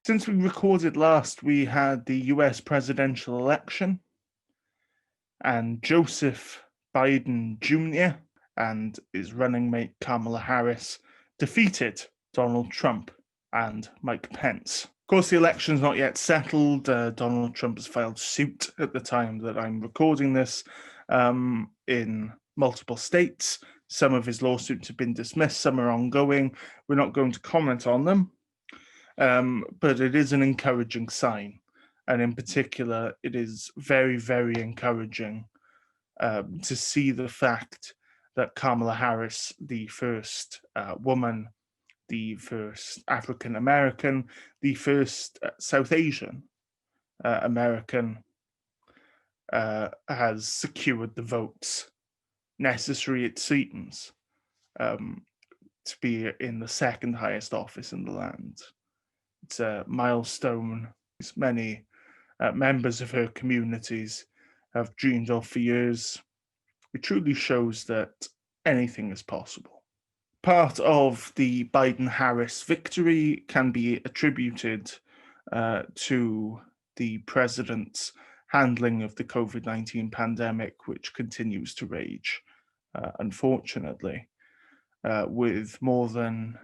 Since we recorded last, we had the US presidential election, and Joseph Biden Jr. and his running mate Kamala Harris defeated Donald Trump and Mike Pence. Of course, the election's not yet settled. Donald Trump has filed suit at the time that I'm recording this in multiple states. Some of his lawsuits have been dismissed, some are ongoing. We're not going to comment on them, but it is an encouraging sign. And in particular, it is very, very encouraging to see the fact that Kamala Harris, the first woman, the first African American, the first South Asian American, has secured the votes necessary, it seems, to be in the second highest office in the land. It's a milestone many members of her communities have dreamed of for years. It truly shows that anything is possible. Part of the Biden-Harris victory can be attributed to the president's handling of the COVID-19 pandemic, which continues to rage, unfortunately, with more than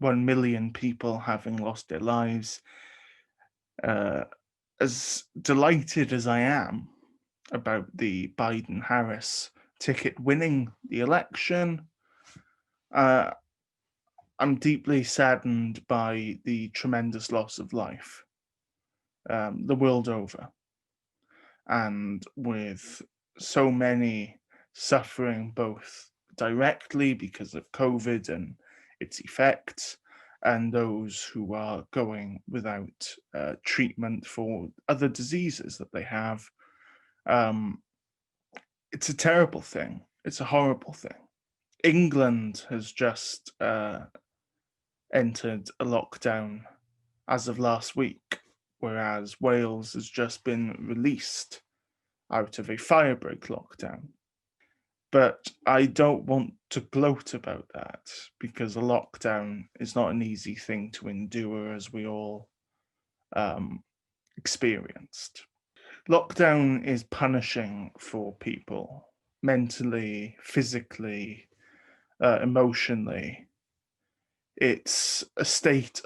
1 million people having lost their lives. As delighted as I am about the Biden-Harris ticket winning the election, I'm deeply saddened by the tremendous loss of life the world over. And with so many suffering both directly because of COVID and its effects, and those who are going without treatment for other diseases that they have, it's a terrible thing. It's a horrible thing. England has just entered a lockdown as of last week, whereas Wales has just been released out of a firebreak lockdown. But I don't want to gloat about that, because a lockdown is not an easy thing to endure, as we all experienced. Lockdown is punishing for people mentally, physically, emotionally. It's a state,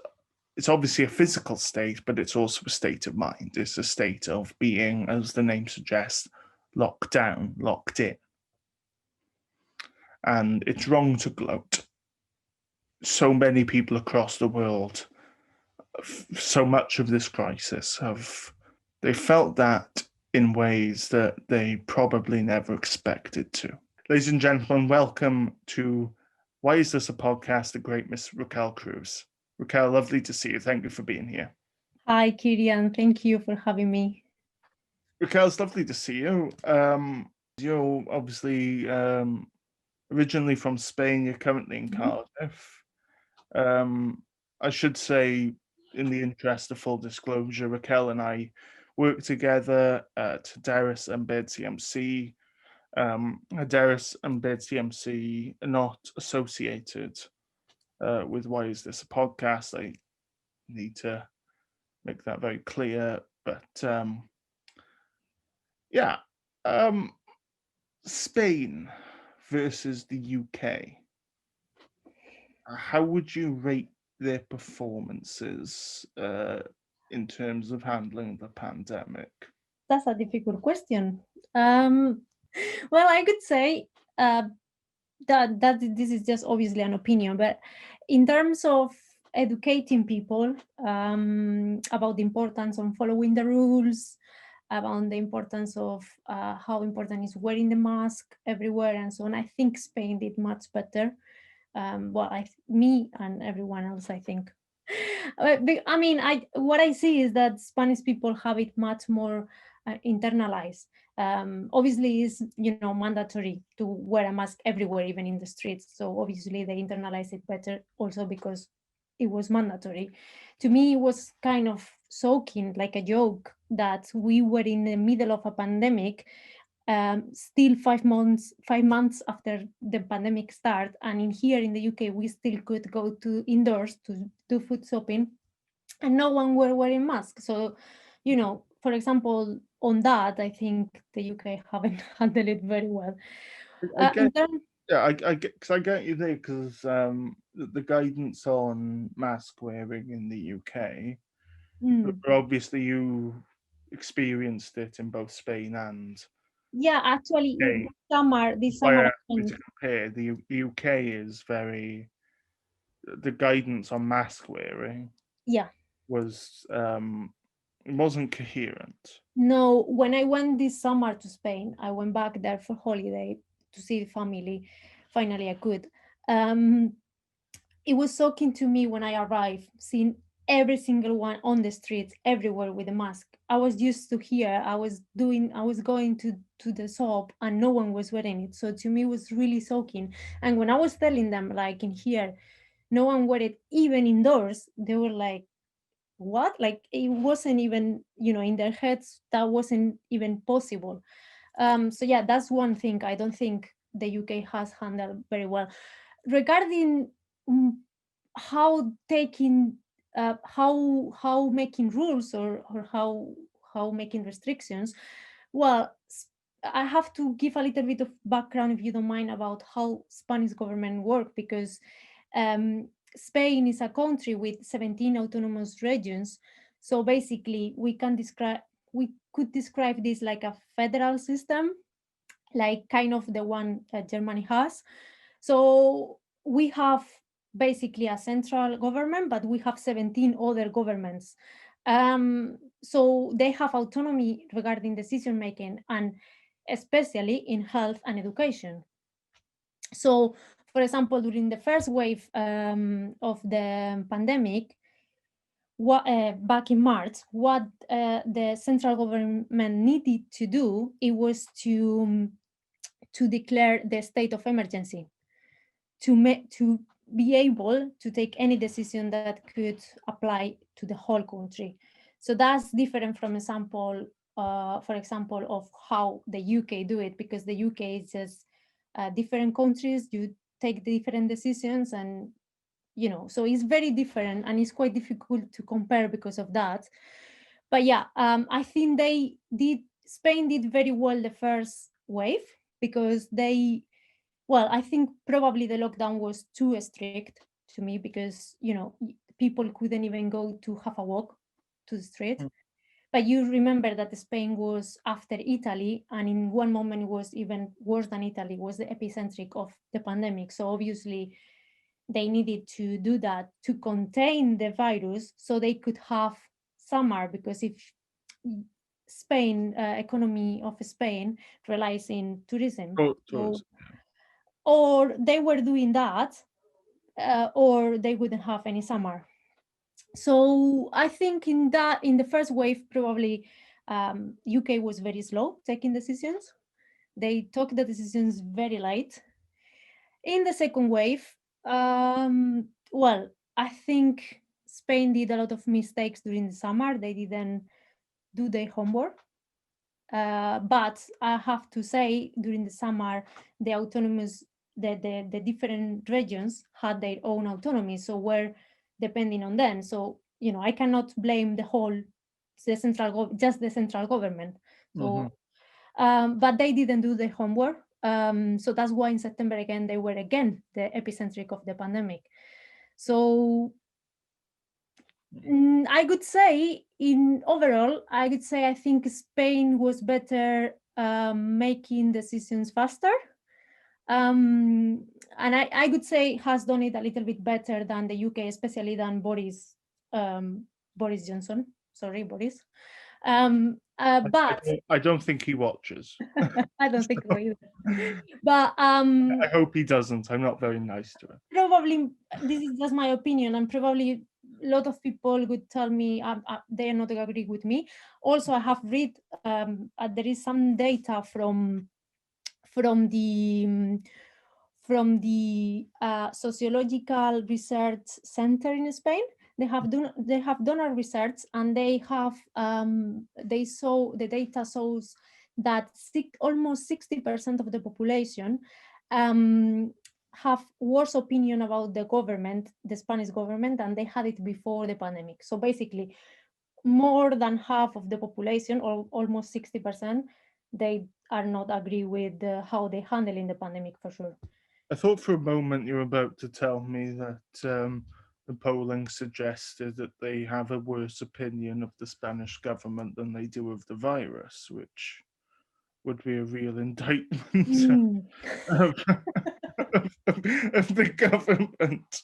it's obviously a physical state, but it's also a state of mind. It's a state of being, as the name suggests, locked down, locked in. And it's wrong to gloat. So many people across the world, so much of this crisis, they felt that in ways that they probably never expected to. Ladies and gentlemen, welcome to Why Is This a Podcast? The great Miss Raquel Cruz. Raquel, lovely to see you. Thank you for being here. Hi, Kerean. Thank you for having me. Raquel, it's lovely to see you. You're obviously originally from Spain. You're currently in Cardiff. I should say, in the interest of full disclosure, Raquel and I work together at Hadaris and BCMC. Hadaris and BCMC are not associated with Why Is This a Podcast? I need to make that very clear. But Spain versus the UK. How would you rate their performances in terms of handling the pandemic? That's a difficult question. Well, I could say that this is just obviously an opinion, but in terms of educating people about the importance of following the rules, about the importance of how important is wearing the mask everywhere and so on, I think Spain did much better. Me and everyone else, I think. I mean, what I see is that Spanish people have it much more internalized. Obviously, it's mandatory to wear a mask everywhere, even in the streets. So obviously, they internalize it better, also because it was mandatory. To me, it was kind of shocking, like a joke, that we were in the middle of a pandemic. Still 5 months after the pandemic started, and here in the UK we still could go to indoors to do food shopping, and no one were wearing masks. So, for example, on that, I think the UK haven't handled it very well. I get, In terms, yeah, I get, because I get you there, because the guidance on mask wearing in the UK, but obviously you experienced it in both Spain and yeah, actually, UK. this Why summer, I asked you to compare, the UK is very, the guidance on mask wearing yeah. was it wasn't coherent. No, when I went this summer to Spain, I went back there for holiday to see the family. Finally, I could. Um, it was shocking to me when I arrived, seeing every single one on the streets, everywhere with a mask. I was used to here. I was going to the shop, and no one was wearing it. So to me, it was really shocking. And when I was telling them, like in here, no one wear it even indoors, they were like, what? Like it wasn't even, in their heads, that wasn't even possible. So yeah, that's one thing I don't think the UK has handled very well. Regarding mm, how taking how making rules, or how making restrictions, well, I have to give a little bit of background, if you don't mind, about how Spanish government work, because um, Spain is a country with 17 autonomous regions. So basically, we could describe this like a federal system, like kind of the one Germany has. So we have basically a central government, but we have 17 other governments. So they have autonomy regarding decision making, and especially in health and education. So, for example, during the first wave of the pandemic, back in March, what the central government needed to do, it was to declare the state of emergency, to be able to take any decision that could apply to the whole country. So that's different from example, for example, of how the UK do it, because the UK is just different countries. You take different decisions, and so it's very different, and it's quite difficult to compare because of that. But yeah, I think Spain did very well the first wave, because well, I think probably the lockdown was too strict to me, because people couldn't even go to have a walk to the street. But you remember that Spain was after Italy, and in one moment it was even worse than Italy, was the epicenter of the pandemic. So obviously they needed to do that to contain the virus, so they could have summer, because if Spain, economy of Spain relies in tourism. So, Tourism. or they were doing that, or they wouldn't have any summer. So I think in the first wave, probably UK was very slow taking decisions. They took the decisions very late. In the second wave, well, I think Spain did a lot of mistakes during the summer. They didn't do their homework. But I have to say, during the summer, the different regions had their own autonomy, so we're depending on them. So I cannot blame just the central government. Mm-hmm. So, but they didn't do the homework. So that's why in September again they were again the epicenter of the pandemic. So I would say, in overall, I think Spain was better making decisions faster. And I would say has done it a little bit better than the UK, especially than Boris Johnson. Sorry, Boris. But I don't think he watches. I don't think so either. But I hope he doesn't. I'm not very nice to him. probably this is just my opinion, and probably a lot of people would tell me they are not agree with me. Also, I have read there is some data from the um, sociological research center in Spain. They have done a research, and the data shows that almost 60% of the population um, have worse opinion about the government, the Spanish government, than they had it before the pandemic. So basically, more than half of the population, or almost 60%, they are not agree with how they handling the pandemic for sure. I thought for a moment you were about to tell me that the polling suggested that they have a worse opinion of the Spanish government than they do of the virus, which would be a real indictment Mm. of, of the government.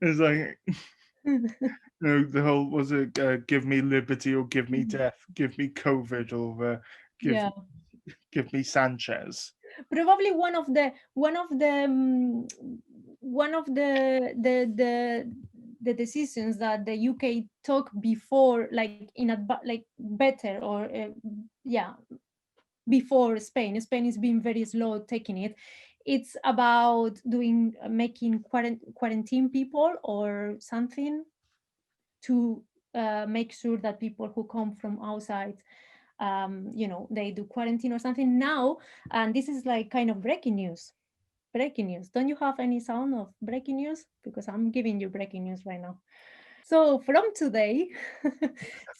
It's like, the whole, was it give me liberty or give me death, give me COVID or give Yeah, give me Sanchez. probably one of the decisions that the UK took before, like like better, or yeah, before Spain. Spain is being very slow taking it. It's about making quarantine people or something to make sure that people who come from outside, they do quarantine or something now. And this is like kind of breaking news. Breaking news. Don't you have any sound of breaking news? Because I'm giving you breaking news right now. So from today,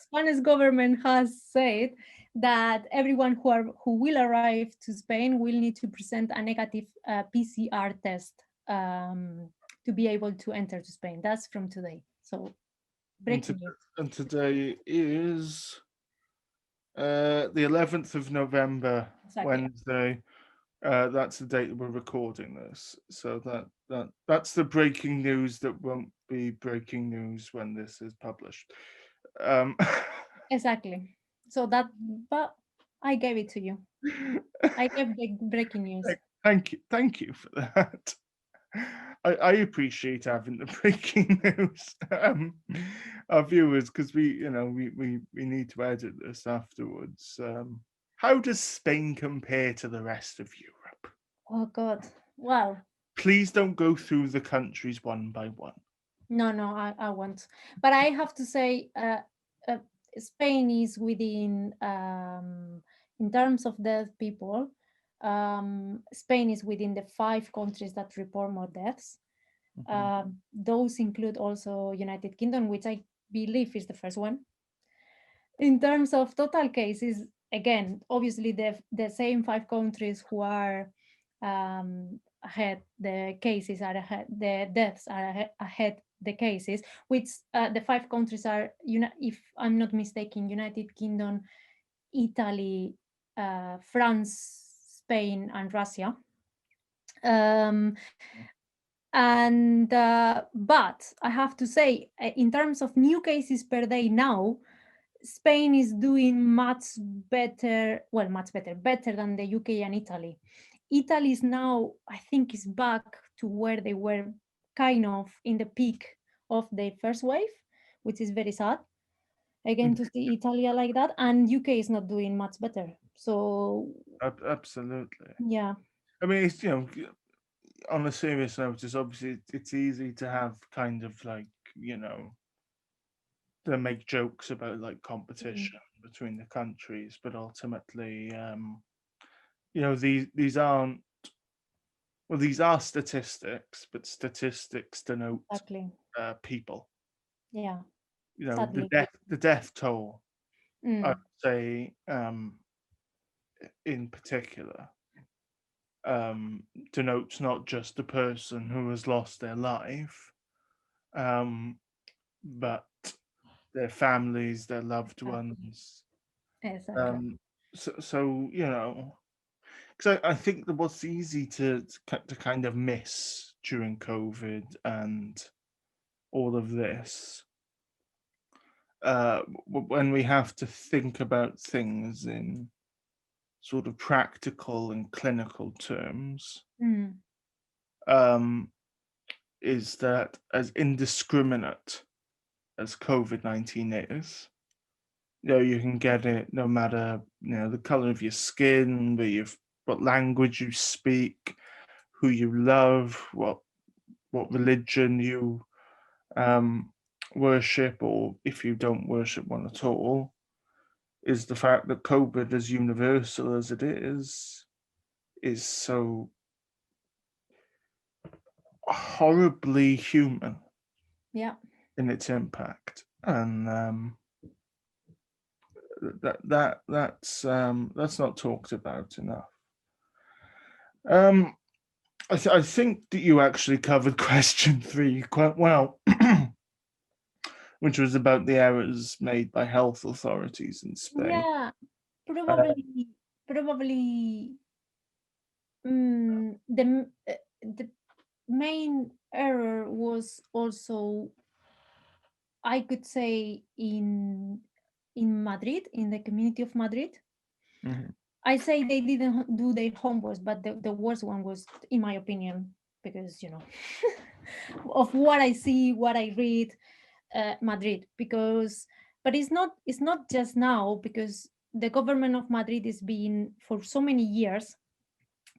Spanish government has said that everyone who will arrive to Spain will need to present a negative PCR test to be able to enter to Spain. That's from today. So And, breaking news. and today is the 11th of November, Exactly. Wednesday. That's the date that we're recording this. So that's the breaking news that won't be breaking news when this is published. Um, Exactly. So that, but I gave it to you. I gave the breaking news. thank you for that. I appreciate having the breaking news. Our viewers, because we need to edit this afterwards. How does Spain compare to the rest of Europe? Oh God. Well, Please don't go through the countries one by one. no, I won't. But I have to say, uh, Spain is within, in terms of dead people, Spain is within the 5 countries that report more deaths. Those include also United Kingdom, which I believe is the first one. In terms of total cases, again, obviously the same 5 countries who are ahead, the cases are ahead, the deaths are ahead the cases, which the 5 countries are, if I'm not mistaken, United Kingdom, Italy, France, Spain, and Russia. Um, and but I have to say, in terms of new cases per day now, Spain is doing much better, well, better than the UK and Italy. Italy is now, I think, is back to where they were kind of in the peak of their first wave, which is very sad. Again, to see Italy like that, and UK is not doing much better. So, Absolutely. yeah. I mean, it's on a serious note, it's obviously it's easy to have kind of like to make jokes about like competition between the countries, but ultimately, these aren't, well, these are statistics, but statistics denote Exactly. people. Yeah. The Sadly. death toll, I would Mm, say, in particular, denotes not just the person who has lost their life, but their families, their loved exactly. ones. Exactly. So because I think that what's easy to kind of miss during COVID and all of this, when we have to think about things in sort of practical and clinical terms, Mm, um, is that as indiscriminate as COVID-19 is, you can get it no matter the color of your skin, what language you speak, who you love, what religion you um, worship, or if you don't worship one at all, is the fact that COVID, as universal as it is so horribly human Yeah. in its impact, and that's not talked about enough. I think that you actually covered question 3 quite well, which was about the errors made by health authorities in Spain. Yeah, Uh, probably the main error was also, I could say, in Madrid, in the community of Madrid. mhm. I say they didn't do their homework, but the worst one was, in my opinion, because of what I see, what I read, Madrid. Because, but it's not just now, because the government of Madrid is being for so many years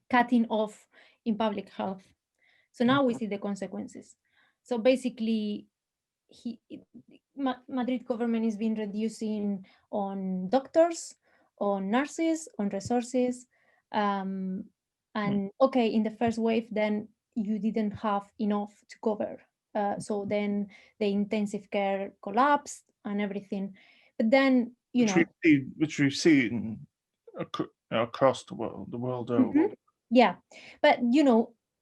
cutting off in public health. So now we see the consequences. So basically, he Madrid government is been reducing on doctors, on nurses, on resources, um, and okay, in the first wave, then you didn't have enough to cover, so then the intensive care collapsed and everything. But then which we've seen across the world over. Mhm. Yeah, but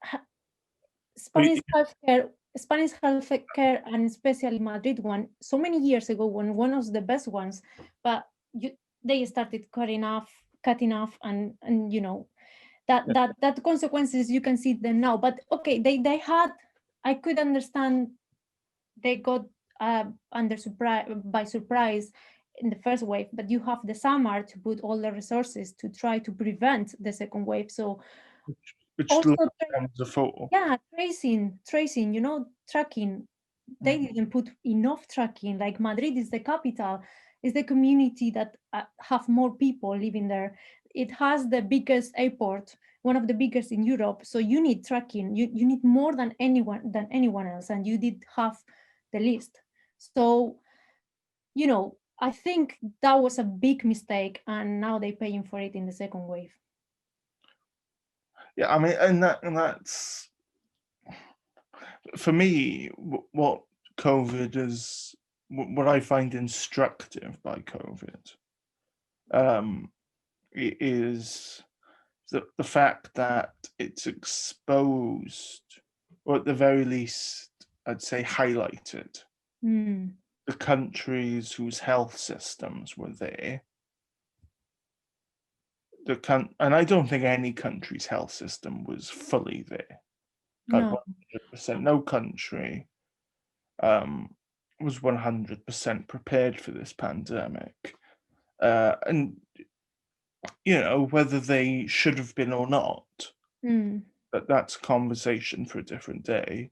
ha- But Spanish healthcare, Spanish healthcare, and especially Madrid one, so many years ago, one of the best ones, but they started cutting off, and that consequences you can see them now. But okay, they had, I could understand they got under surprise by surprise in the first wave, but you have the summer to put all the resources to try to prevent the second wave. So which the also, lockdowns are for. yeah, tracing, tracking. They Mhm. didn't put enough tracking. Like Madrid is the capital, is the community that have more people living there. It has the biggest airport, one of the biggest in Europe. So you need tracking. You need more than anyone else, and you did have the list. So I think that was a big mistake, and now they're paying for it in the second wave. Yeah, I mean, and that's for me what COVID is. What I find instructive by COVID um, is the fact that it's exposed, or at the very least, I'd say highlighted, Mm, the countries whose health systems were there. And I don't think any country's health system was fully there, like no. 100%. No country um, was 100% prepared for this pandemic. And whether they should have been or not, Mm, that's a conversation for a different day.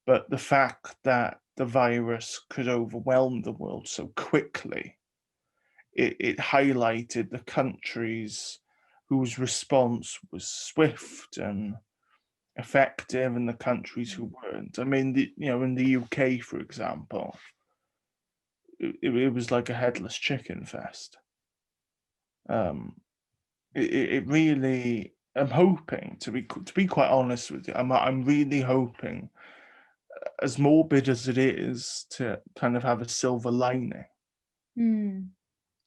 But the fact that the virus could overwhelm the world so quickly, it highlighted the countries whose response was swift and effective, and the countries who weren't. I mean, in the UK, for example, it was like a headless chicken fest. Um, it really. I'm hoping, to be quite honest with you, I'm really hoping, as morbid as it is, to kind of have a silver lining mm,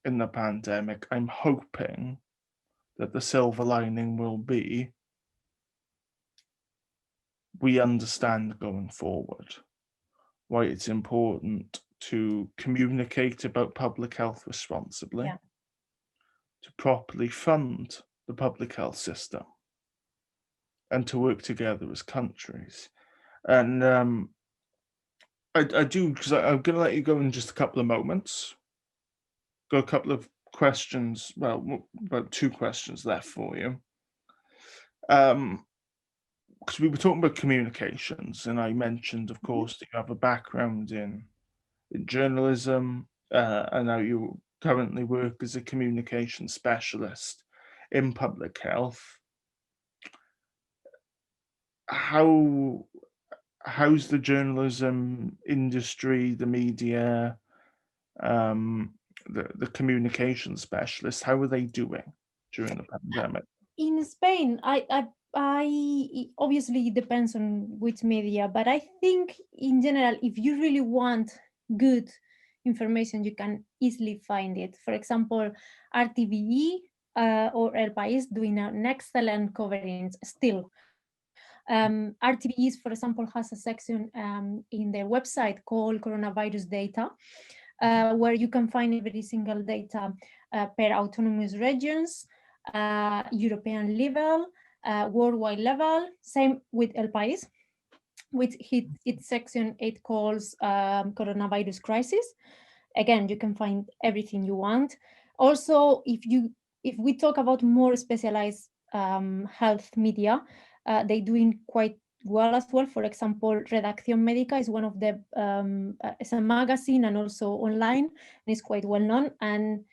in the pandemic. I'm hoping that the silver lining will be we understand going forward why it's important to communicate about public health responsibly, yeah. to properly fund the public health system, and to work together as countries. And I do, because I'm going to let you go in just a couple of moments. Got a couple of questions, well, about 2 questions left for you. Because we were talking about communications, and I mentioned, of Mhm. course, that you have a background in journalism. I know you currently work as a communication specialist in public health. How how's the journalism industry, the media, um, the communication specialists? How are they doing during the pandemic? In Spain, I It obviously it depends on which media, but I think in general, if you really want good information, you can easily find it. For example, RTVE or El País doing an excellent coverage still. RTVE, for example, has a section in their website called Coronavirus Data, where you can find every single data per autonomous regions, European level, worldwide level. Same with El País, which its section 8 calls coronavirus crisis. Again, you can find everything you want. Also, if we talk about more specialized health media, they doing quite well as well. For example, Redacción Médica is one of the it's a magazine and also online, and it's quite well known. And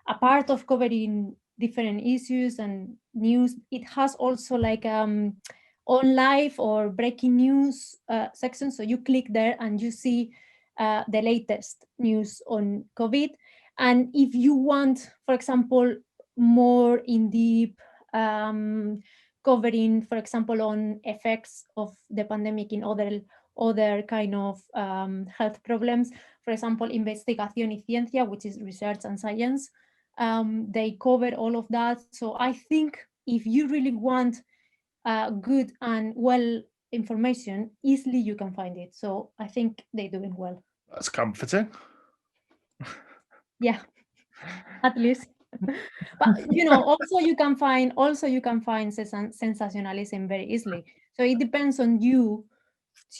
a part of covering different issues and news, it has also like on live or breaking news section. So you click there and you see the latest news on COVID. And if you want, for example, more in deep covering, for example, on effects of the pandemic in other kind of health problems, for example, Investigación y Ciencia, which is research and science, they cover all of that. So I think if you really want good and well information, easily you can find it. So I think they're doing well. That's comforting. Yeah, at least. But also you can find sensationalism very easily. So it depends on you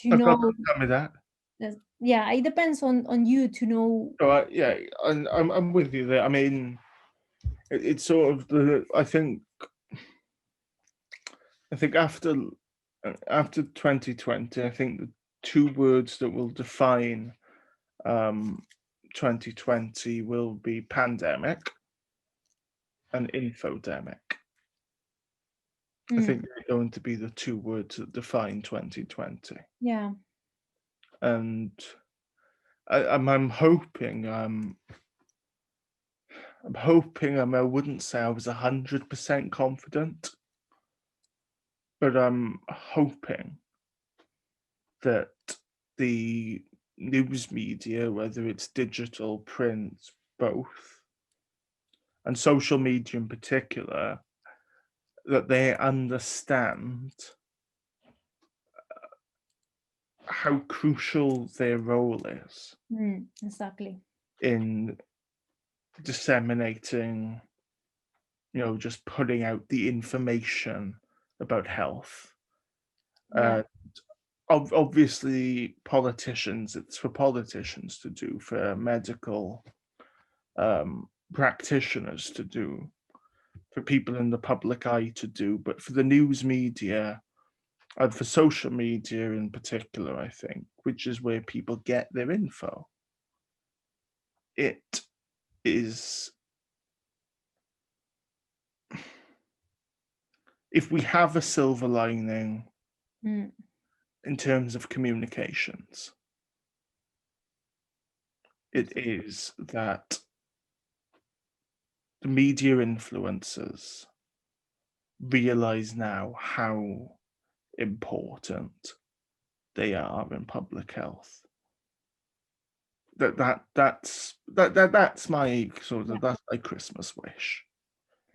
to I've got know. to tell me that. Yeah, it depends on you to know. Yeah, and I'm with you there. I mean, it's sort of I think after 2020, I think the two words that will define 2020 will be pandemic and infodemic. I think they're going to be the two words that define 2020. Yeah. And I'm hoping I wouldn't say I was 100% confident, but I'm hoping that the news media, whether it's digital, print, both, and social media in particular, that they understand how crucial their role is Exactly. in disseminating, just putting out the information about health. Yeah. Obviously, politicians, it's for politicians to do, for medical practitioners to do, for people in the public eye to do, but for the news media and for social media in particular, I think, which is where people get their info, it is, if we have a silver lining in terms of communications, it is that the media influencers realize now how important they are in public health. That's my sort of, that's my Christmas wish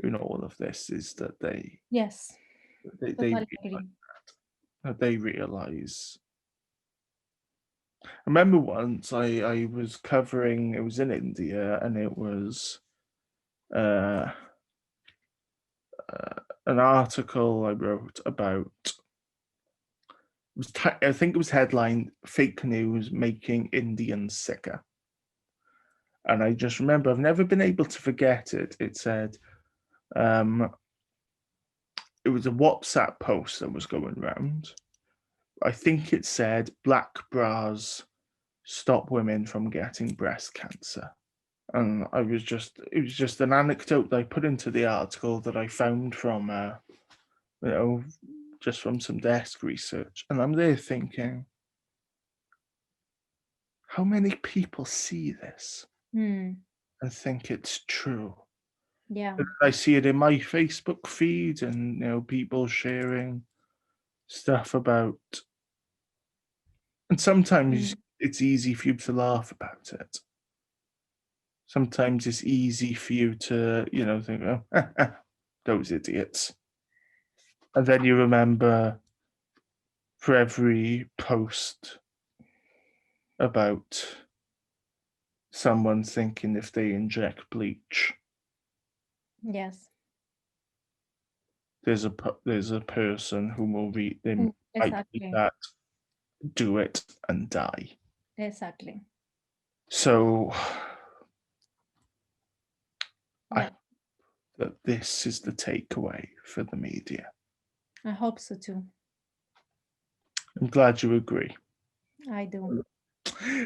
in all of this, is that they Yes. they Totally agree. that they realize. I remember once I was covering, it was in India, and it was an article I wrote about, I think it was headlined "Fake News Making Indians Sicker." And I just remember, I've never been able to forget it. It said, it was a WhatsApp post that was going around. I think it said, "Black bras stop women from getting breast cancer." And it was just an anecdote that I put into the article that I found from, just from some desk research. And I'm there thinking, how many people see this and think it's true? Yeah. I see it in my Facebook feed, and people sharing stuff about. And sometimes it's easy for you to laugh about it. Sometimes it's easy for you to, think, oh, those idiots. And then you remember for every post about someone thinking if they inject bleach, Yes. there's a person who will read them like Exactly. that, do it and die. Exactly. So I Yeah. hope that this is the takeaway for the media. I hope so too. I'm glad you agree. I do.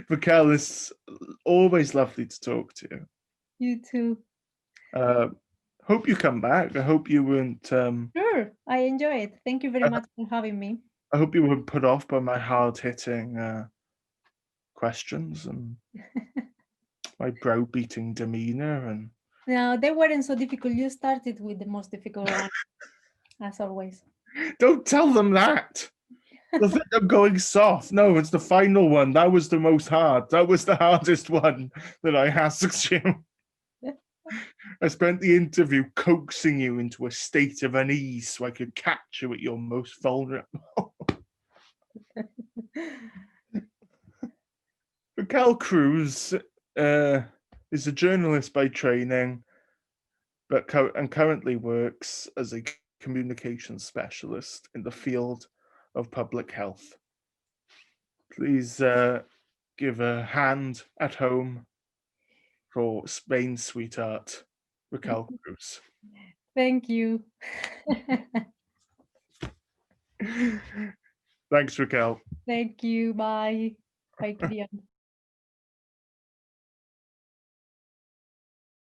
Raquel, it's always lovely to talk to you. You too. Hope you come back. I hope you weren't. Sure. I enjoy it. Thank you very much for having me. I hope you weren't put off by my hard-hitting questions and my brow-beating demeanor. And No, they weren't so difficult. You started with the most difficult one, as always. don't tell them that. They'll think I'm going soft. No, it's the final one. That was the most hard. That was the hardest one that I asked you. I spent the interview coaxing you into a state of unease so I could catch you at your most vulnerable. Raquel Cruz is a journalist by training, but currently works as a communications specialist in the field of public health. Please give a hand at home for Spain's sweetheart, Raquel Cruz. Thank you. Thanks, Raquel. Thank you. Bye. Bye, Kerean.